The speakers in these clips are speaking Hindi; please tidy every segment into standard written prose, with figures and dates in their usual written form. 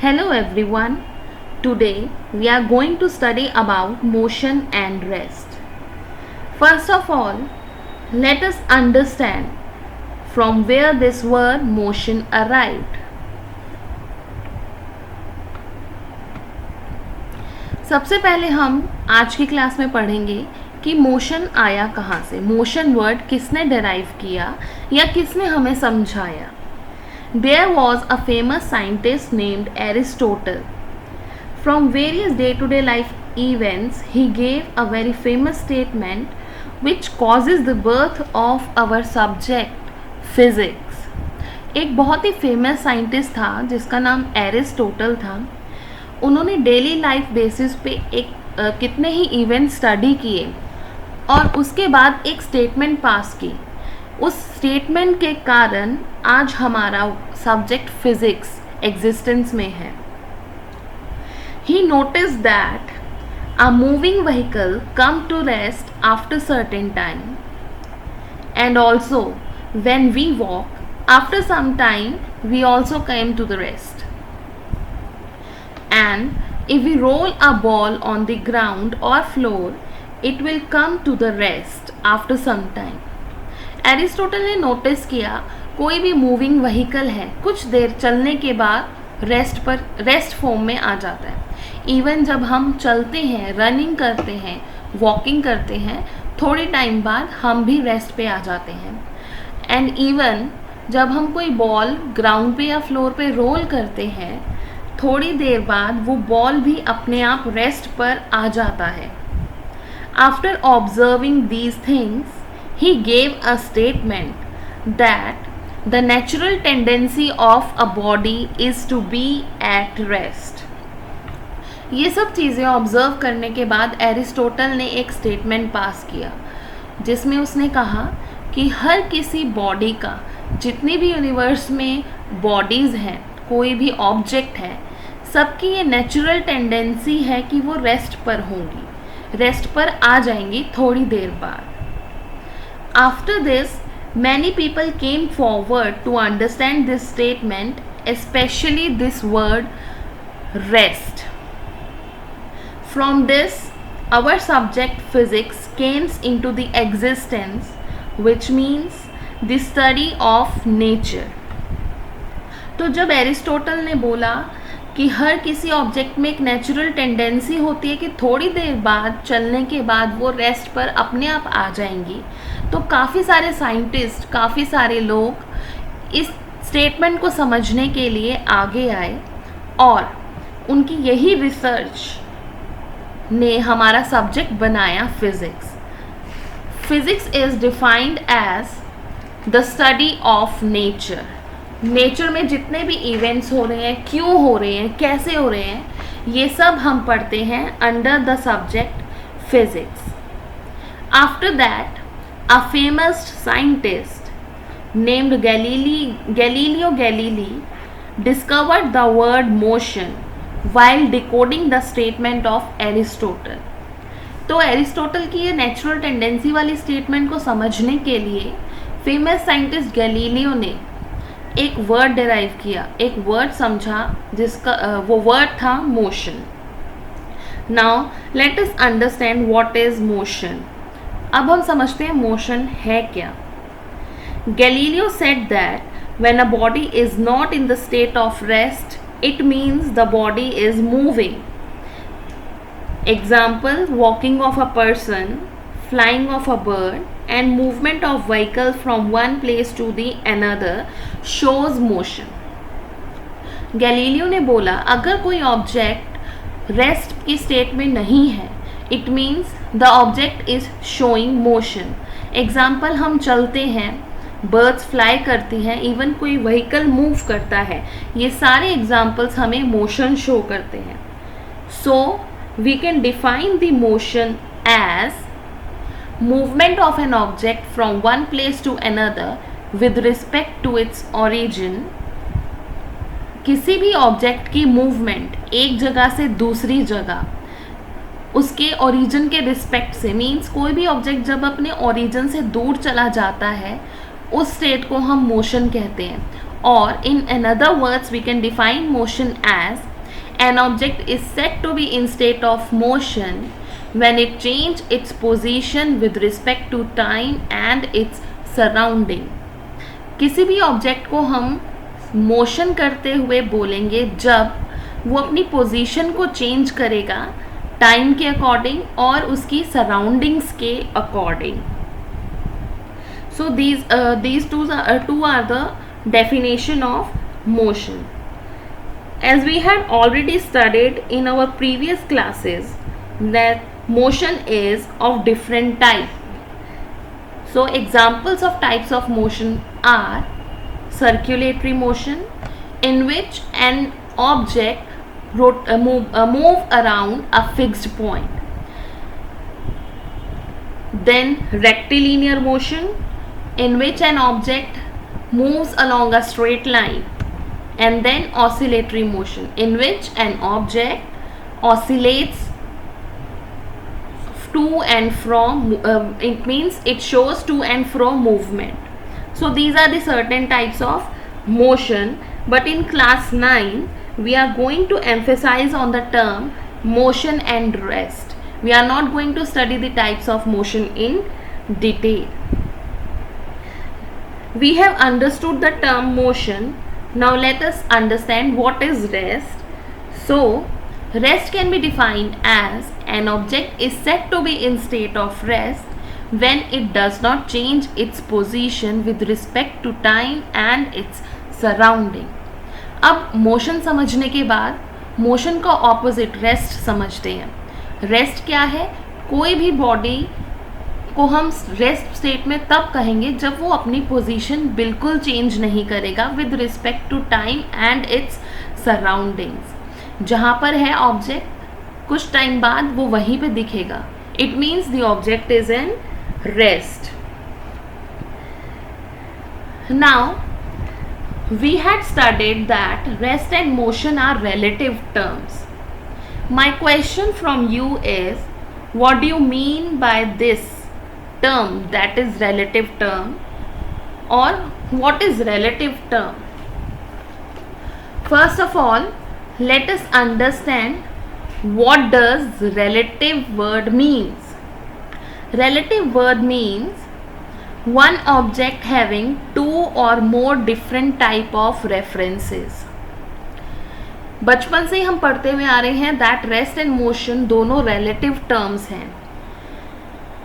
Hello everyone. Today we are going to study about motion and rest. First of all, let us understand from where this word motion arrived. सबसे पहले हम आज की क्लास में पढ़ेंगे कि मोशन आया कहाँ से, मोशन वर्ड किसने डिराइव किया या किसने हमें समझाया. There was a famous scientist named Aristotle. From various day-to-day life events, he gave a very famous statement which causes the birth of our subject, physics. एक बहुत ही फेमस साइंटिस्ट था जिसका नाम एरिस्टोटल था. उन्होंने डेली लाइफ बेसिस पे कितने ही इवेंट स्टडी किए और उसके बाद एक स्टेटमेंट पास की. उस स्टेटमेंट के कारण आज हमारा सब्जेक्ट फिजिक्स एग्जिस्टेंस में है. He notice that a moving vehicle come to rest after certain time and also when we walk after some time we also come to the rest. And if we roll a ball on the ground or floor, it will come to the rest after some time. Aristotle ने नोटिस किया कोई भी मूविंग व्हीकल है कुछ देर चलने के बाद रेस्ट फॉर्म में आ जाता है. इवन जब हम चलते हैं, रनिंग करते हैं, वॉकिंग करते हैं, थोड़ी टाइम बाद हम भी रेस्ट पे आ जाते हैं. एंड इवन जब हम कोई बॉल ग्राउंड पे या फ्लोर पे रोल करते हैं, थोड़ी देर बाद वो बॉल भी अपने आप रेस्ट पर आ जाता है. After observing these things he gave a statement that the natural tendency of a body is to be at rest. ये सब चीज़ें ऑब्जर्व करने के बाद एरिस्टोटल ने एक स्टेटमेंट पास किया जिसमें उसने कहा कि हर किसी बॉडी का, जितनी भी यूनिवर्स में बॉडीज़ हैं, कोई भी ऑब्जेक्ट है, सबकी ये नेचुरल टेंडेंसी है कि वो रेस्ट पर होंगी, रेस्ट पर आ जाएंगी थोड़ी देर बाद. After this, many people came forward to understand this statement, especially this word rest. From this, our subject physics came into the existence, which means the study of nature. तो जब एरिस्टोटल ने बोला कि हर किसी ऑब्जेक्ट में एक नेचुरल टेंडेंसी होती है कि थोड़ी देर बाद चलने के बाद वो रेस्ट पर अपने आप आ जाएंगी, तो काफ़ी सारे साइंटिस्ट, काफ़ी सारे लोग इस स्टेटमेंट को समझने के लिए आगे आए और उनकी यही रिसर्च ने हमारा सब्जेक्ट बनाया physics. Physics is defined as the study of nature. Nature में जितने भी इवेंट्स हो रहे हैं, क्यों हो रहे हैं, कैसे हो रहे हैं, ये सब हम पढ़ते हैं under the subject physics. After that a famous scientist named Galileo Galilei discovered the word motion while decoding the statement of Aristotle. तो एरिस्टोटल की ये नेचुरल टेंडेंसी वाली स्टेटमेंट को समझने के लिए फेमस साइंटिस्ट गैलीलियो ने एक वर्ड डिराइव किया, एक वर्ड समझा जिसका वो वर्ड था motion. Now let us understand what is motion. अब हम समझते हैं मोशन है क्या. Galileo said that when a body is not in the state of rest it means the body is moving. Example, walking of a person, flying of a bird and movement of vehicle from one place to the another shows motion. Galileo ने बोला अगर कोई ऑब्जेक्ट रेस्ट की स्टेट में नहीं है, it means the object is showing motion. Example, हम चलते हैं, बर्ड्स फ्लाई करती हैं, इवन कोई व्हीकल मूव करता है, ये सारे एग्जाम्पल्स हमें मोशन शो करते हैं. So we can define the motion as movement of an object from one place to another with respect to its origin. किसी भी ऑब्जेक्ट की मूवमेंट एक जगह से दूसरी जगह उसके ओरिजिन के रिस्पेक्ट से, मीन्स कोई भी ऑब्जेक्ट जब अपने ओरिजिन से दूर चला जाता है उस स्टेट को हम मोशन कहते हैं. और in another words we can define motion as An object is said to be in state of motion when it changes its position with respect to time and its surrounding. किसी भी ऑब्जेक्ट को हम मोशन करते हुए बोलेंगे जब वो अपनी पोजीशन को चेंज करेगा टाइम के अकॉर्डिंग और उसकी सराउंडिंग्स के according. So these two are the definition of motion. As we had already studied in our previous classes that motion is of different type. So examples of types of motion are circulatory motion, in which an object move around a fixed point. Then rectilinear motion, in which an object moves along a straight line. And then oscillatory motion, in which an object oscillates to and from, it means it shows to and fro movement. So these are the certain types of motion, but in class 9 we are going to emphasize on the term motion and rest. We are not going to study the types of motion in detail. We have understood the term motion. Now let us understand what is rest. So rest can be defined as an object is said to be in state of rest when it does not change its position with respect to time and its surrounding. अब मोशन समझने के बाद मोशन का ऑपोजिट रेस्ट समझते हैं. रेस्ट क्या है? कोई भी बॉडी को हम रेस्ट स्टेट में तब कहेंगे जब वो अपनी पोजीशन बिल्कुल चेंज नहीं करेगा with respect to time and its surroundings. जहाँ पर है ऑब्जेक्ट कुछ टाइम बाद वो वहीं पे दिखेगा. It means the object is in rest. Now we had studied that rest and motion are relative terms. My question from you is, what do you mean by this term, that is relative term, or what is relative term? First of all, let us understand what does relative word means. Relative word means one object having two or more different type of references. बचपन से ही हम पढ़ते हुए आ रहे हैं दैट रेस्ट एंड मोशन दोनों रिलेटिव टर्म्स हैं.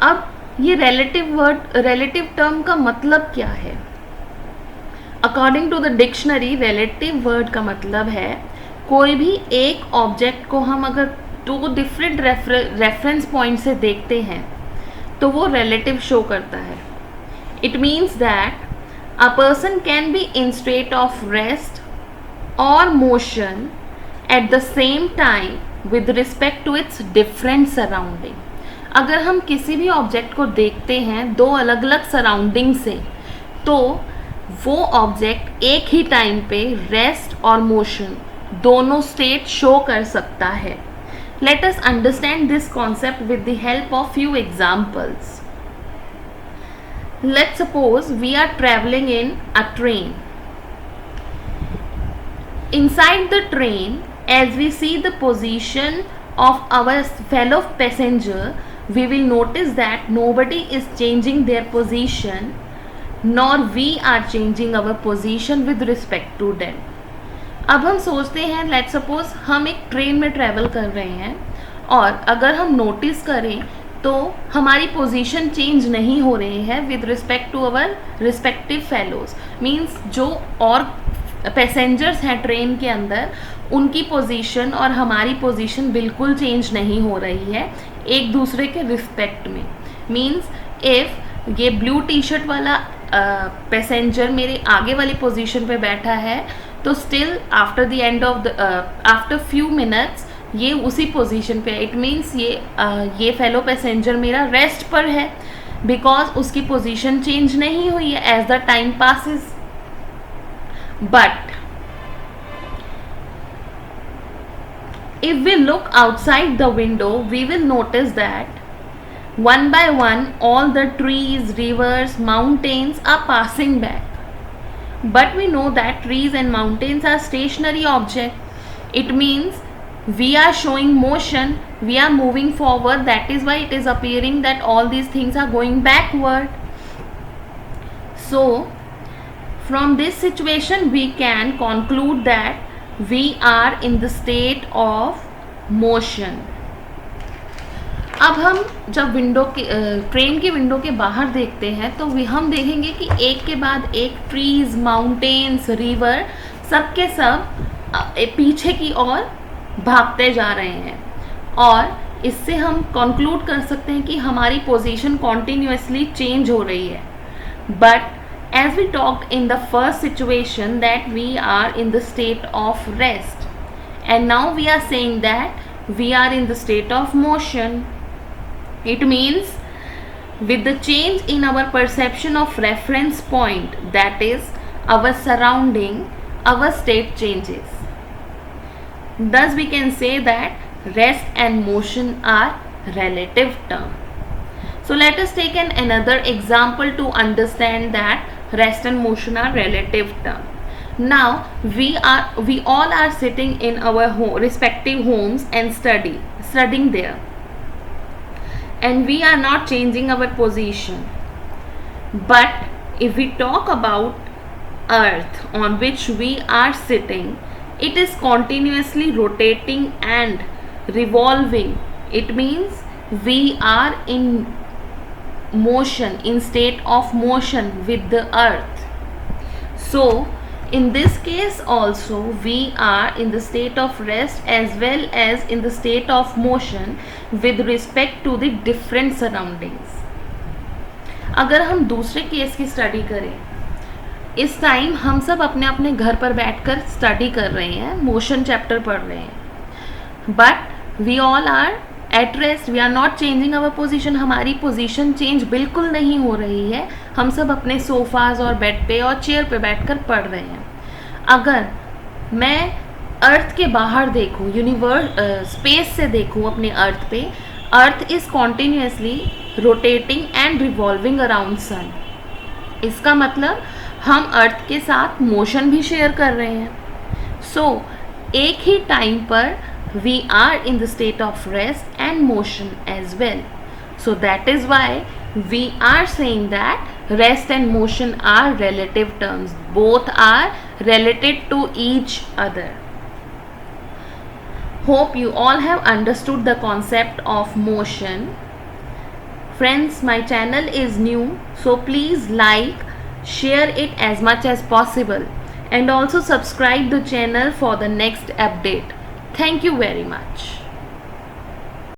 अब ये रिलेटिव टर्म का मतलब क्या है? According to the dictionary relative word का मतलब है कोई भी एक ऑब्जेक्ट को हम अगर दो डिफरेंट रेफरेंस पॉइंट से देखते हैं तो वो रिलेटिव शो करता है. It means that a person can be in state of rest or motion at the same time with respect to its different surrounding. अगर हम किसी भी ऑब्जेक्ट को देखते हैं दो अलग अलग सराउंडिंग से तो वो ऑब्जेक्ट एक ही टाइम पे रेस्ट और मोशन दोनों स्टेट शो कर सकता है. Let us understand this concept with the help of few examples. Let's suppose we are traveling in a train. Inside the train, as we see the position of our fellow passenger, we will notice that nobody is changing their position, nor we are changing our position with respect to them. अब हम सोचते हैं लेट्स सपोज हम एक ट्रेन में ट्रैवल कर रहे हैं और अगर हम नोटिस करें तो हमारी पोजीशन चेंज नहीं हो रही है with respect to our respective fellows. Means जो और पैसेंजर्स हैं ट्रेन के अंदर उनकी पोजीशन और हमारी पोजीशन बिल्कुल चेंज नहीं हो रही है एक दूसरे के रिस्पेक्ट में. मीन्स इफ़ ये ब्लू टी शर्ट वाला पैसेंजर मेरे आगे वाली पोजीशन पे बैठा है तो still after the end of the after few minutes ये उसी पोजीशन पे है. इट मीन्स ये फेलो पैसेंजर मेरा रेस्ट पर है बिकॉज उसकी पोजीशन चेंज नहीं हुई है as the time passes. But if we look outside the window we will notice that one by one all the trees, rivers, mountains are passing back. But we know that trees and mountains are stationary objects. It means we are showing motion, we are moving forward, that is why it is appearing that all these things are going backward. So from this situation we can conclude that we are in the state of motion. अब हम जब विंडो के ट्रेन की विंडो के बाहर देखते हैं तो हम देखेंगे कि एक के बाद एक ट्रीज, माउंटेन्स, रिवर सब के सब पीछे की ओर भागते जा रहे हैं, और इससे हम कंक्लूड कर सकते हैं कि हमारी पोजीशन कॉन्टिन्यूसली चेंज हो रही है. But as we talked in the first situation that we are in the state of rest, and now we are saying that we are in the state of motion. It means with the change in our perception of reference point, that is our surrounding, our state changes. Thus we can say that rest and motion are relative terms. So let us take another example to understand that rest and motion are relative terms. Now we all are sitting in our respective homes and studying there, and we are not changing our position. But if we talk about earth on which we are sitting, it is continuously rotating and revolving. It means we are in motion, in state of motion with the earth. So in this case also we are in the state of rest as well as in the state of motion with respect to the different surroundings. अगर हम दूसरे केस की स्टडी करें, इस टाइम हम सब अपने अपने घर पर बैठकर स्टडी कर रहे हैं, मोशन चैप्टर पढ़ रहे हैं, but we all are at rest, we are not changing our position. हमारी पोजीशन चेंज बिल्कुल नहीं हो रही है, हम सब अपने सोफाज और बेड पे और चेयर पे बैठकर पढ़ रहे हैं. अगर मैं अर्थ के बाहर देखूँ, स्पेस से देखूँ अपने अर्थ पे, earth is continuously rotating and revolving around sun. इसका मतलब हम अर्थ के साथ मोशन भी शेयर कर रहे हैं. सो एक ही टाइम पर we are in the state of rest and motion as well. So that is why we are saying that rest and motion are relative terms. Both are related to each other. Hope you all have understood the concept of motion. Friends, my channel is new, so please like, share it as much as possible, and also subscribe the channel for the next update. Thank you very much.